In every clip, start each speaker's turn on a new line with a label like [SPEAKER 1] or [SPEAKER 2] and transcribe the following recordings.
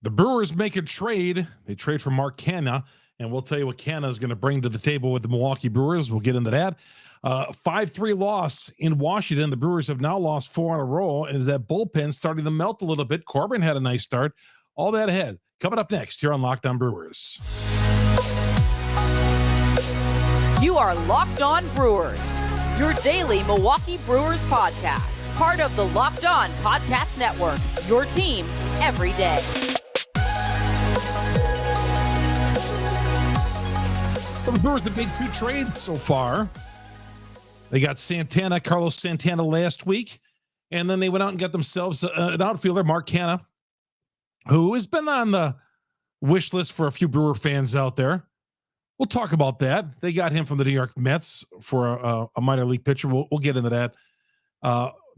[SPEAKER 1] The Brewers make a trade. They trade for Mark Canha, and we'll tell you what Canha is going to bring to the table with the Milwaukee Brewers. We'll get into that. 5-3 loss in Washington. The Brewers have now lost 4 in a row. Is that bullpen starting to melt a little bit? Corbin had a nice start. All that ahead. Coming up next here on Locked On Brewers.
[SPEAKER 2] You are Locked On Brewers, your daily Milwaukee Brewers podcast. Part of the Locked On Podcast Network, your team every day.
[SPEAKER 1] Well, the Brewers have made 2 trades so far. They got Carlos Santana last week, and then they went out and got themselves an outfielder, Mark Canha, who has been on the wish list for a few Brewer fans out there. We'll talk about that. They got him from the New York Mets for a minor league pitcher. We'll get into that.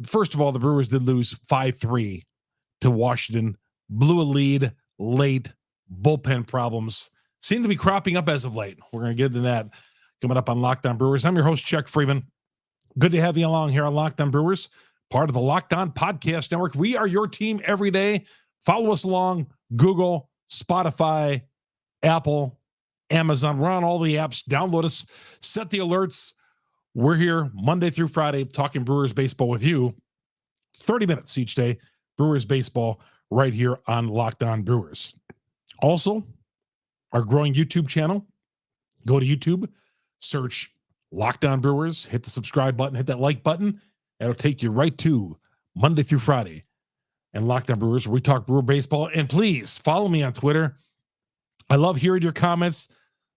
[SPEAKER 1] First of all, the Brewers did lose 5-3 to Washington. Blew a lead late. Bullpen problems seem to be cropping up as of late. We're going to get into that coming up on Locked On Brewers. I'm your host, Chuck Freeman. Good to have you along here on Locked On Brewers, part of the Locked On Podcast Network. We are your team every day. Follow us along Google, Spotify, Apple, Amazon. We're on all the apps. Download us. Set the alerts. We're here Monday through Friday talking Brewers baseball with you. 30 minutes each day. Brewers baseball right here on Locked On Brewers. Also, our growing YouTube channel. Go to YouTube, search Locked On Brewers, hit the subscribe button, hit that like button. That'll take you right to Monday through Friday and Locked On Brewers, where we talk Brewer baseball. And please follow me on Twitter. I love hearing your comments.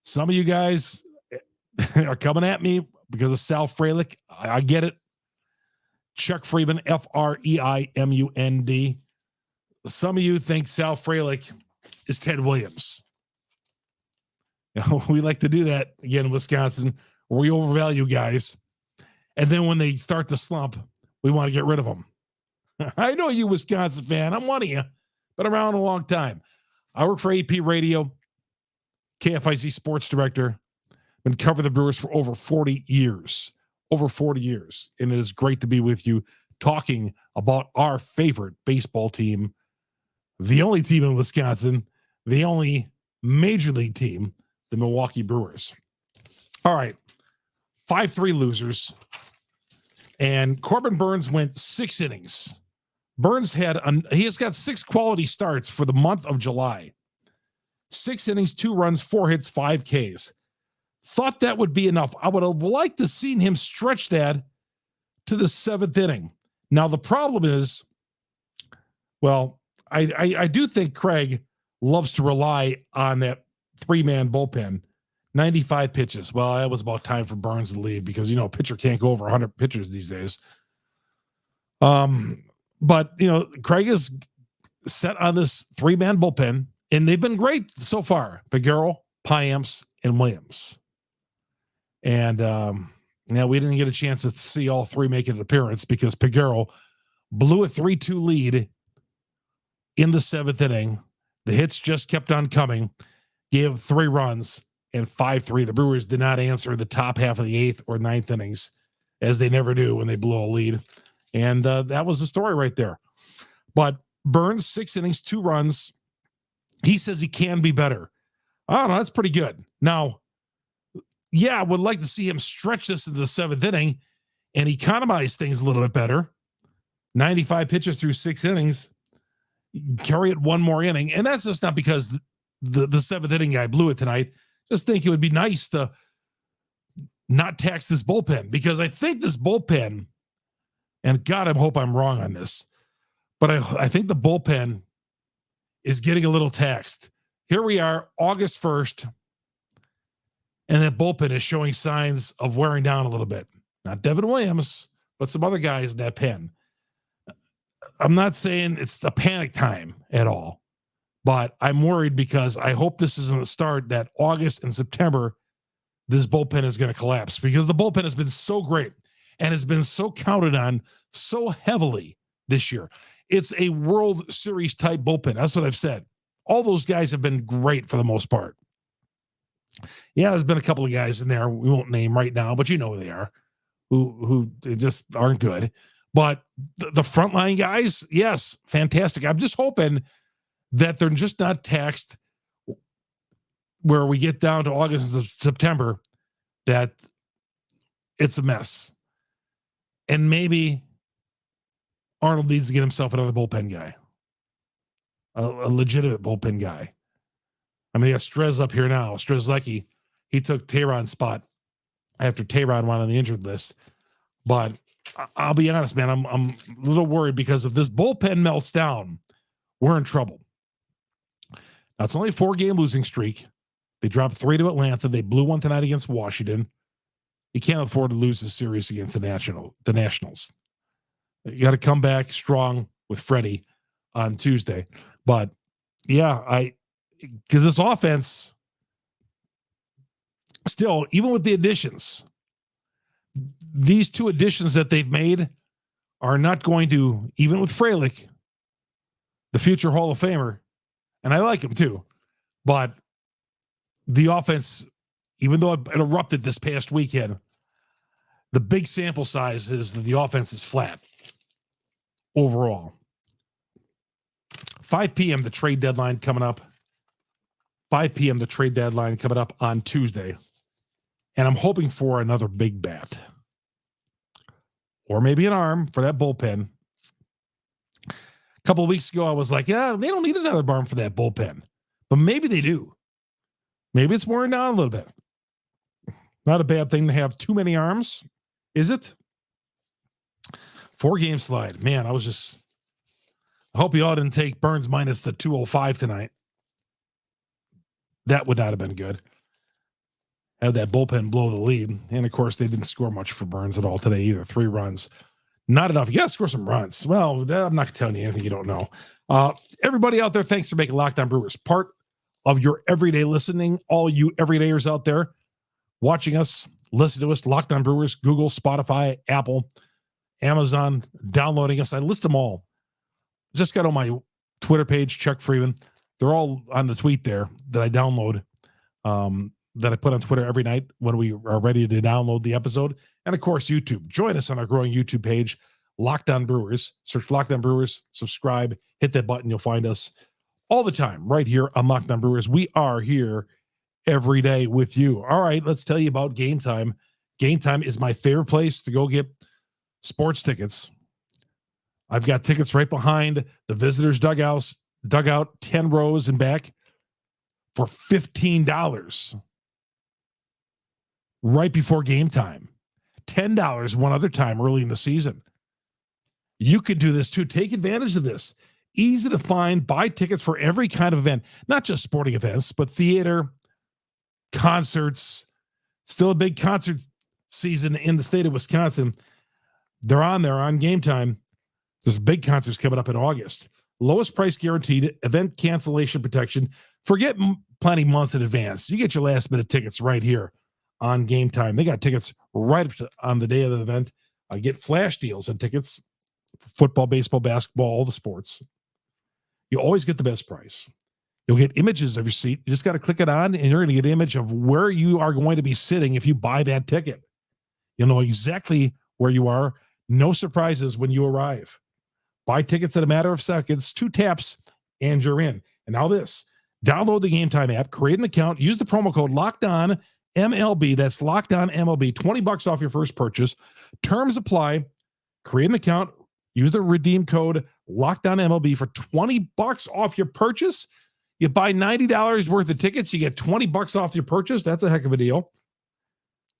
[SPEAKER 1] Some of you guys are coming at me because of Sal Frelick. I get it. Chuck Freeman, Freimund. Some of you think Sal Frelick is Ted Williams. We like to do that again in Wisconsin, where we overvalue guys. And then when they start to slump, we want to get rid of them. I know you, Wisconsin fan. I'm one of you. Been around a long time. I work for AP Radio, KFIZ sports director. Been covering the Brewers for over 40 years. Over 40 years. And it is great to be with you talking about our favorite baseball team. The only team in Wisconsin. The only major league team. The Milwaukee Brewers. All right. 5-3 losers. And Corbin Burnes went 6 innings. Burnes he has got 6 quality starts for the month of July. 6 innings, 2 runs, 4 hits, 5 Ks. Thought that would be enough. I would have liked to seen him stretch that to the 7th inning. Now, the problem is, well, I do think Craig loves to rely on that 3-man bullpen. 95 pitches. Well, that was about time for Burnes to leave because, a pitcher can't go over 100 pitchers these days. But, Craig is set on this 3-man bullpen, and they've been great so far. Peguero, Piamps, and Williams. And we didn't get a chance to see all 3 make an appearance because Peguero blew a 3-2 lead in the 7th inning. The hits just kept on coming. Gave 3 runs and 5-3. The Brewers did not answer the top half of the 8th or 9th innings, as they never do when they blow a lead. And that was the story right there. But Burnes, 6 innings, 2 runs. He says he can be better. I don't know. That's pretty good. Now, I would like to see him stretch this into the 7th inning and economize things a little bit better. 95 pitches through 6 innings. Carry it 1 more inning. And that's just not because the 7th inning guy blew it tonight. Just think it would be nice to not tax this bullpen, because I think this bullpen, and God, I hope I'm wrong on this, but I think the bullpen is getting a little taxed. Here we are, August 1st, and that bullpen is showing signs of wearing down a little bit. Not Devin Williams, but some other guys in that pen. I'm not saying it's the panic time at all, but I'm worried because I hope this isn't a start that August and September, this bullpen is going to collapse, because the bullpen has been so great and has been so counted on so heavily this year. It's a World Series type bullpen. That's what I've said. All those guys have been great for the most part. Yeah, there's been a couple of guys in there we won't name right now, but you know who they are, who just aren't good. But the frontline guys, yes, fantastic. I'm just hoping that they're just not taxed where we get down to August and September, that it's a mess. And maybe Arnold needs to get himself another bullpen guy, a legitimate bullpen guy. I mean, they got Strez up here now. Strzelecki, he took Tehran's spot after Tehran went on the injured list. But I'll be honest, man, I'm a little worried because if this bullpen melts down, we're in trouble. Now, it's only a 4-game losing streak. They dropped 3 to Atlanta. They blew one tonight against Washington. You can't afford to lose this series against the Nationals. You got to come back strong with Freddie on Tuesday. But yeah, because this offense still, even with the additions, these 2 additions that they've made are not going to, even with Frelick, the future Hall of Famer, and I like him too, but the offense, even though it erupted this past weekend, the big sample size is that the offense is flat overall. 5 p.m. the trade deadline coming up. 5 p.m. the trade deadline coming up on Tuesday. And I'm hoping for another big bat. Or maybe an arm for that bullpen. A couple of weeks ago, I was like, yeah, they don't need another arm for that bullpen. But maybe they do. Maybe it's wearing down a little bit. Not a bad thing to have too many arms, is it? 4-game slide. Man, I hope you all didn't take Burnes minus the 205 tonight. That would not have been good. Had that bullpen blow the lead. And, of course, they didn't score much for Burnes at all today either. 3 runs. Not enough. You got to score some runs. Well, I'm not telling you anything you don't know. Everybody out there, thanks for making Locked On Brewers part of your everyday listening. All you everydayers out there watching us, listen to us, Locked On Brewers, Google, Spotify, Apple, Amazon, downloading us. I list them all. Just got on my Twitter page, Chuck Freeman. They're all on the tweet there that I download, that I put on Twitter every night when we are ready to download the episode. And, of course, YouTube. Join us on our growing YouTube page, Locked On Brewers. Search Locked On Brewers, subscribe, hit that button. You'll find us all the time right here on Locked On Brewers. We are here every day with you. All right, let's tell you about Gametime. Gametime is my favorite place to go get sports tickets. I've got tickets right behind the visitors' dugout 10 rows and back for $15 right before game time. $10 one other time early in the season. You could do this too. Take advantage of this. Easy to find. Buy tickets for every kind of event, not just sporting events, but theater, concerts. Still a big concert season in the state of Wisconsin. They're on there on Gametime. There's big concerts coming up in August. Lowest price guaranteed, event cancellation protection. Forget planning months in advance. You get your last minute tickets right here on Gametime. They got tickets right up to, on the day of the event. Get flash deals on tickets. Football, baseball, basketball, all the sports. You always get the best price. You'll get images of your seat. You just got to click it on, and you're going to get an image of where you are going to be sitting if you buy that ticket. You'll know exactly where you are. No surprises when you arrive. Buy tickets in a matter of seconds, 2 taps, and you're in. And now this. Download the Gametime app, create an account, use the promo code LOCKEDONMLB. That's LOCKEDONMLB. $20 off your first purchase. Terms apply. Create an account. Use the redeem code LOCKEDONMLB for $20 off your purchase. You buy $90 worth of tickets, you get $20 off your purchase. That's a heck of a deal.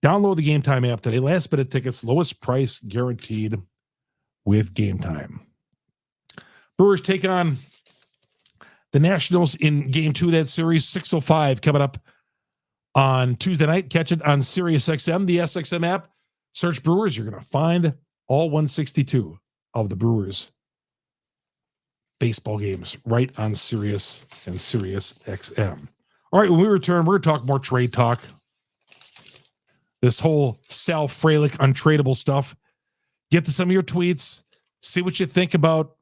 [SPEAKER 1] Download the Gametime app today. Last minute tickets, lowest price guaranteed with Gametime. Brewers take on the Nationals in Game 2 of that series, 6:05 coming up on Tuesday night. Catch it on SiriusXM, the SXM app. Search Brewers. You're going to find all 162 of the Brewers baseball games right on Sirius and SiriusXM. All right, when we return, we're going to talk more trade talk. This whole Sal Frelick untradeable stuff. Get to some of your tweets. See what you think about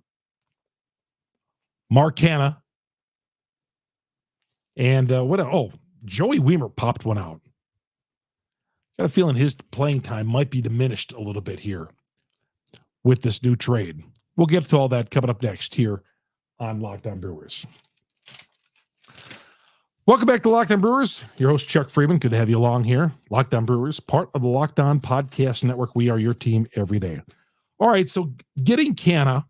[SPEAKER 1] Mark Canha. And Joey Weimer popped one out. Got a feeling his playing time might be diminished a little bit here with this new trade. We'll get to all that coming up next here on Locked On Brewers. Welcome back to Locked On Brewers. Your host, Chuck Freeman. Good to have you along here. Locked On Brewers, part of the Locked On Podcast Network. We are your team every day. All right, so getting Canha,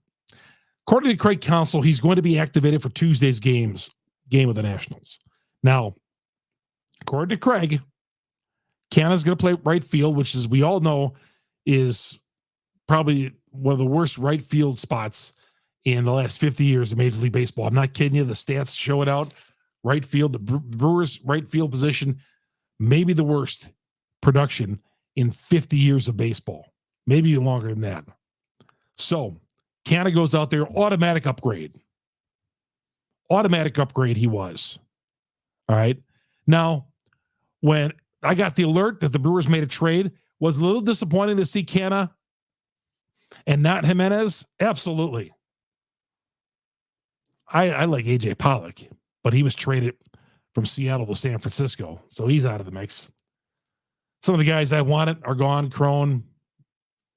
[SPEAKER 1] according to Craig Counsell, he's going to be activated for Tuesday's game with the Nationals. Now, according to Craig, Canha's going to play right field, which, as we all know, is probably one of the worst right field spots in the last 50 years of Major League Baseball. I'm not kidding you. The stats show it out. Right field, the Brewers' right field position, maybe the worst production in 50 years of baseball, maybe longer than that. So, Canha goes out there, automatic upgrade he was. All right. Now, when I got the alert that the Brewers made a trade, was a little disappointing to see Canha and not Jimenez. Absolutely. I like AJ Pollock, but he was traded from Seattle to San Francisco, so he's out of the mix. Some of the guys I wanted are gone. Crone,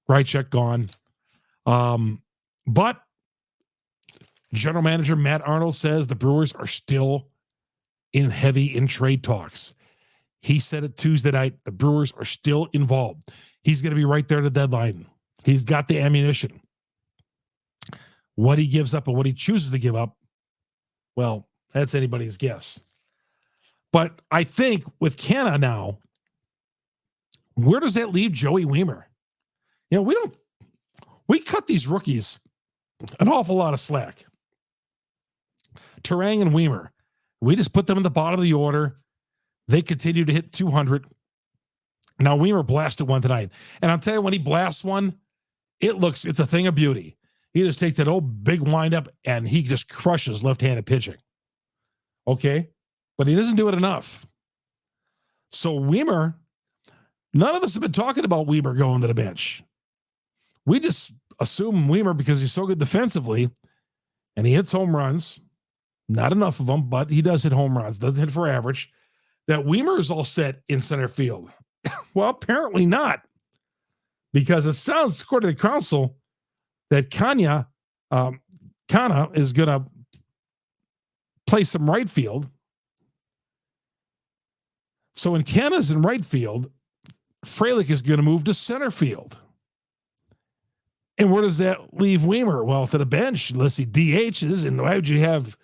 [SPEAKER 1] Rychek gone. But general manager Matt Arnold says the Brewers are still in trade talks. He said it Tuesday night. The Brewers are still involved. He's going to be right there at the deadline. He's got the ammunition. What he gives up and what he chooses to give up, well, that's anybody's guess. But I think with Canha now, where does that leave Joey Wiemer? You know, we cut these rookies an awful lot of slack. Turang and Wiemer, we just put them in the bottom of the order. They continue to hit 200. Now Wiemer blasted one tonight. And I'll tell you, when he blasts one, it's a thing of beauty. He just takes that old big windup and he just crushes left-handed pitching. Okay? But he doesn't do it enough. So Wiemer, none of us have been talking about Wiemer going to the bench. We just assume Wiemer, because he's so good defensively and he hits home runs, not enough of them, but he does hit home runs, doesn't hit for average, that Wiemer is all set in center field. Well, apparently not, because it sounds, according to Counsell, that Canha is going to play some right field. So when Canha's in right field, Frelick is going to move to center field. And where does that leave Wiemer? Well, to the bench, unless he DHs. And why would you have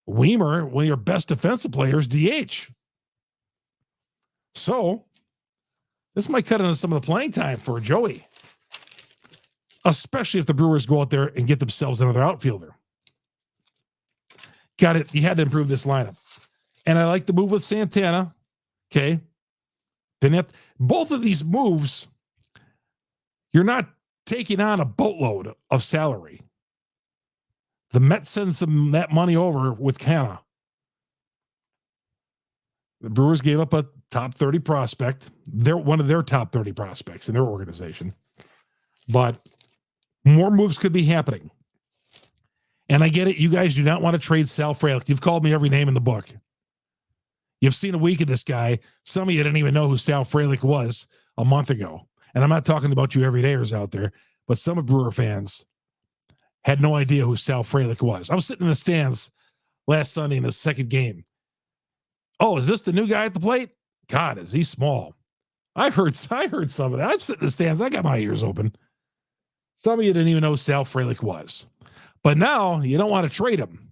[SPEAKER 1] Wiemer, one of your best defensive players, DH? So this might cut into some of the playing time for Joey, especially if the Brewers go out there and get themselves another outfielder. Got it. You had to improve this lineup. And I like the move with Santana. Okay. Then both of these moves, you're not taking on a boatload of salary. The Mets send that money over with Canha. The Brewers gave up a top 30 prospect. They're one of their top 30 prospects in their organization. But more moves could be happening. And I get it. You guys do not want to trade Sal Frelick. You've called me every name in the book. You've seen a week of this guy. Some of you didn't even know who Sal Frelick was a month ago. And I'm not talking about you everydayers out there, but some of Brewer fans had no idea who Sal Frelick was. I was sitting in the stands last Sunday in the second game. Oh, is this the new guy at the plate? God, is he small? I heard some of that. I'm sitting in the stands. I got my ears open. Some of you didn't even know who Sal Frelick was. But now you don't want to trade him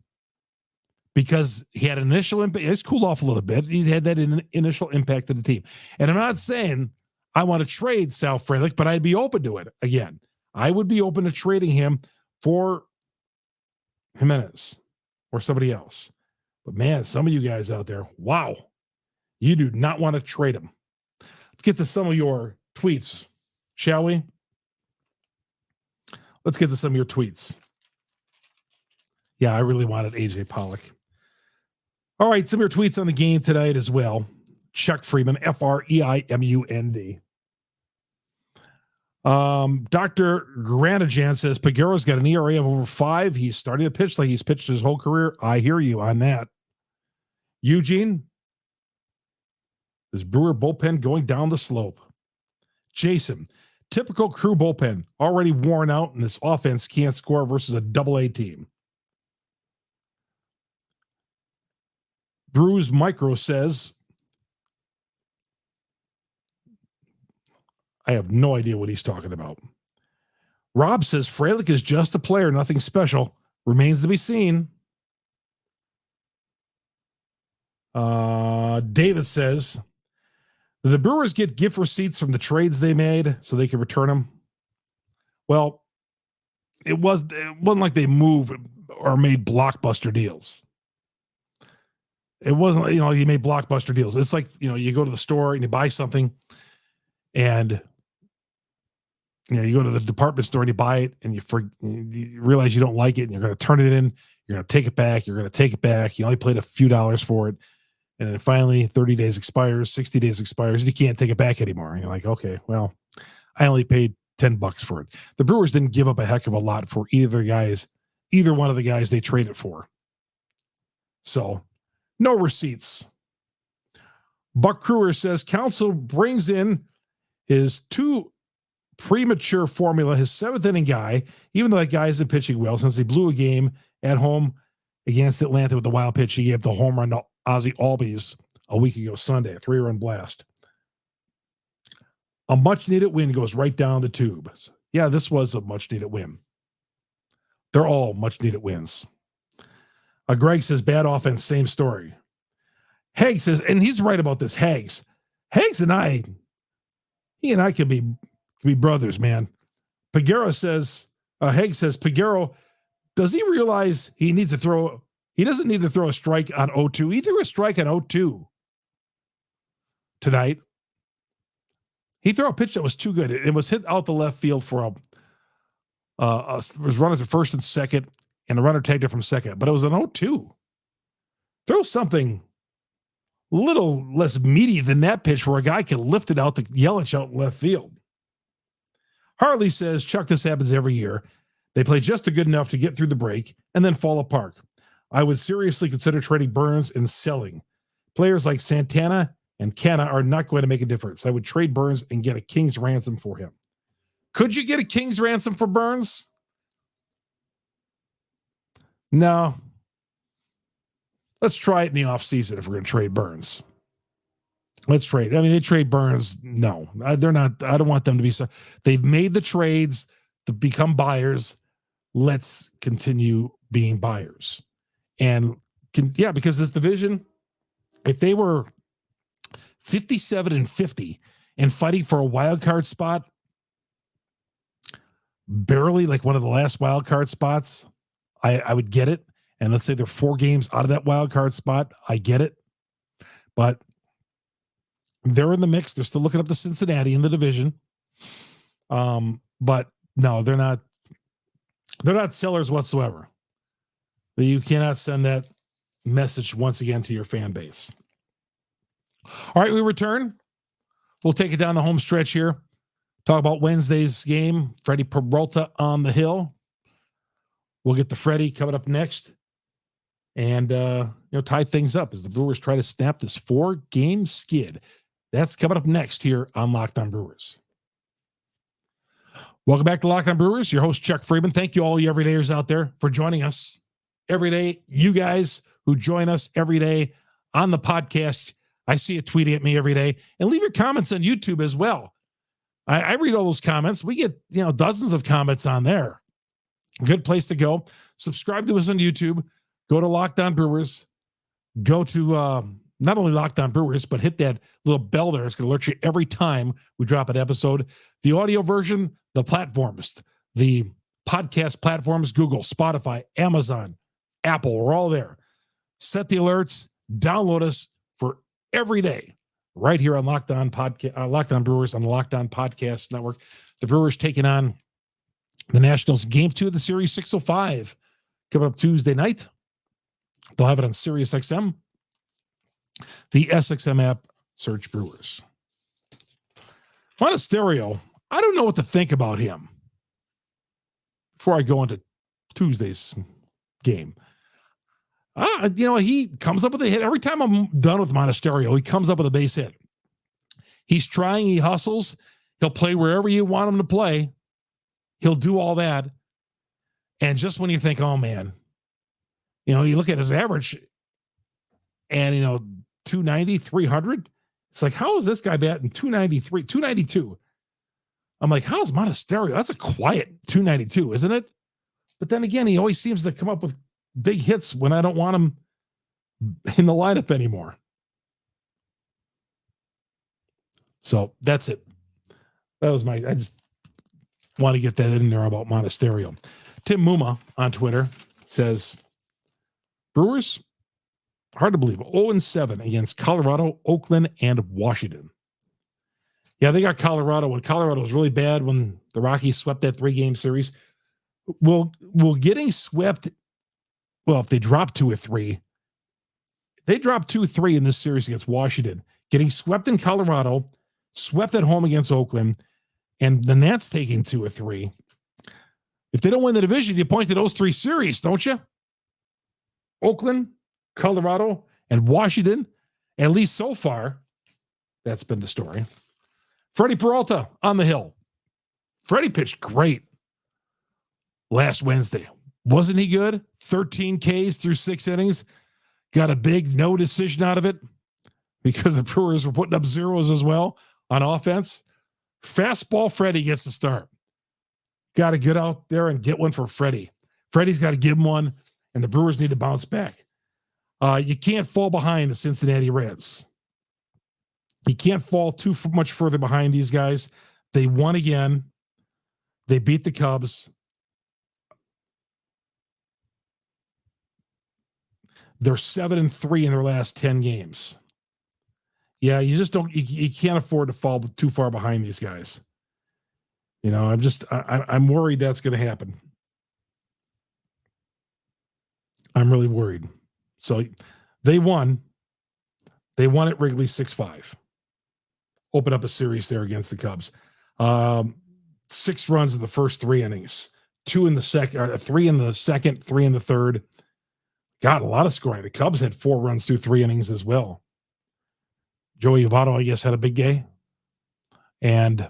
[SPEAKER 1] because he had an initial impact. He's cooled off a little bit. He had that initial impact to the team. And I'm not saying I want to trade Sal Frelick, but I'd be open to it. Again, I would be open to trading him for Jimenez or somebody else. But man, some of you guys out there, wow, you do not want to trade him. Let's get to some of your tweets, shall we? Let's get to some of your tweets. Yeah, I really wanted AJ Pollock. All right, some of your tweets on the game tonight as well. Chuck Freeman, Freimund. Dr. Granajan says Peguero's got an ERA of over 5. He's starting to pitch like he's pitched his whole career. I hear you on that. Eugene, is Brewer bullpen going down the slope? Jason, typical Crew bullpen, already worn out, and this offense can't score versus a AA team. Brews Micro says, I have no idea what he's talking about. Rob says, Frelick is just a player, nothing special. Remains to be seen. David says, did the Brewers get gift receipts from the trades they made so they could return them? Well, it wasn't like they moved or made blockbuster deals. It wasn't, you made blockbuster deals. It's like, you go to the store and you buy something and, you go to the department store and you buy it and you realize you don't like it and you're going to turn it in. You're going to take it back. You're going to take it back. You only paid a few dollars for it. And then finally 30 days expires, 60 days expires, and you can't take it back anymore. And you're like, okay, well, I only paid $10 for it. The Brewers didn't give up a heck of a lot for either one of the guys they traded for. So no receipts. Buck Crewer says Council brings in his two premature formula, his seventh inning guy, even though that guy isn't pitching well since he blew a game at home against Atlanta with the wild pitch. He gave the home run to Ozzie Albies a week ago Sunday, a 3-run blast. A much-needed win goes right down the tube. Yeah, this was a much-needed win. They're all much-needed wins. Greg says, bad offense, same story. Hags says, and he's right about this, Hags and I, he and I could be brothers, man. Peguero says, Hags says, Peguero, does he realize he doesn't need to throw a strike on 0-2. He threw a strike on 0-2 tonight. He threw a pitch that was too good. It was hit out the left field for was runners at first and second, and the runner tagged it from second. But it was an 0-2. Throw something a little less meaty than that pitch where a guy can lift it out to Yelich out in left field. Harley says, Chuck, this happens every year. They play just good enough to get through the break and then fall apart. I would seriously consider trading Burnes and selling. Players like Santana and Canha are not going to make a difference. I would trade Burnes and get a king's ransom for him. Could you get a king's ransom for Burnes? No. Let's try it in the offseason if we're going to trade Burnes. Let's trade. I mean, they trade Burnes. No, they're not. I don't want them to be so. They've made the trades to become buyers. Let's continue being buyers. And because this division, if they were 57-50 and fighting for a wild card spot, barely like one of the last wild card spots, I would get it. And let's say they're 4 games out of that wild card spot, I get it. But they're in the mix. They're still looking up to Cincinnati in the division. But no, they're not sellers whatsoever. You cannot send that message once again to your fan base. All right, we return. We'll take it down the home stretch here. Talk about Wednesday's game. Freddie Peralta on the hill. We'll get to Freddie coming up next. And, tie things up as the Brewers try to snap this 4-game skid. That's coming up next here on Locked On Brewers. Welcome back to Locked On Brewers. Your host, Chuck Freeman. Thank you all you everydayers out there for joining us every day. You guys who join us every day on the podcast. I see you tweeting at me every day. And leave your comments on YouTube as well. I read all those comments. We get, dozens of comments on there. Good place to go. Subscribe to us on YouTube. Go to Locked On Brewers. Go to not only Locked On Brewers, but hit that little bell there. It's going to alert you every time we drop an episode. The audio version, the platforms, the podcast platforms, Google, Spotify, Amazon, Apple, we're all there. Set the alerts. Download us for every day right here on Locked On Brewers on the Locked On Podcast Network. The Brewers taking on the Nationals. Game 2 of the series, 6:05, coming up Tuesday night. They'll have it on Sirius XM. The SXM app, search Brewers. Monasterio, I don't know what to think about him before I go into Tuesday's game. He comes up with a hit. Every time I'm done with Monasterio, he comes up with a base hit. He's trying, he hustles. He'll play wherever you want him to play. He'll do all that. And just when you think, oh, man, you look at his average, and 290, 300. It's like, how is this guy batting 293, 292? I'm like, how's Monasterio? That's a quiet 292, isn't it? But then again, he always seems to come up with big hits when I don't want him in the lineup anymore. So that's it. That was I just want to get that in there about Monasterio. Tim Muma on Twitter says, Brewers, hard to believe, 0-7 against Colorado, Oakland, and Washington. Yeah, they got Colorado when Colorado was really bad when the Rockies swept that 3-game series. Will getting swept, well, if they drop 2-3, they dropped 2-3 in this series against Washington, getting swept in Colorado, swept at home against Oakland, and the Nats taking 2-3. If they don't win the division, you point to those 3 series, don't you? Oakland, Colorado, and Washington, at least so far, that's been the story. Freddie Peralta on the hill. Freddie pitched great last Wednesday. Wasn't he good? 13 Ks through 6 innings. Got a big no decision out of it because the Brewers were putting up zeros as well on offense. Fastball Freddie gets the start. Got to get out there and get one for Freddie. Freddie's got to give him one, and the Brewers need to bounce back. You can't fall behind the Cincinnati Reds. You can't fall too much further behind these guys. They won again. They beat the Cubs. They're 7-3 in their last 10 games. Yeah, you just don't. You can't afford to fall too far behind these guys. I'm worried that's going to happen. I'm really worried. So they won. They won at Wrigley 6-5. Open up a series there against the Cubs. 6 runs in the first 3 innings. 2 in the second, 3 in the second, 3 in the third. Got a lot of scoring. The Cubs had 4 runs through 3 innings as well. Joey Votto, I guess, had a big day. And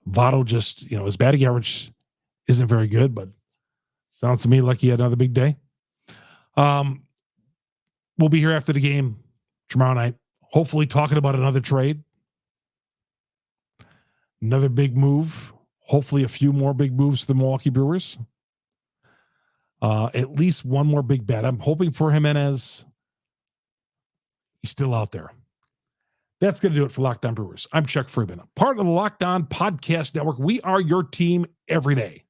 [SPEAKER 1] Votto just, his batting average isn't very good, but sounds to me like he had another big day. We'll be here after the game tomorrow night, hopefully talking about another trade. Another big move. Hopefully a few more big moves for the Milwaukee Brewers. At least one more big bet. I'm hoping for Jimenez. He's still out there. That's going to do it for Locked On Brewers. I'm Chuck Freeman, part of the Locked On Podcast Network. We are your team every day.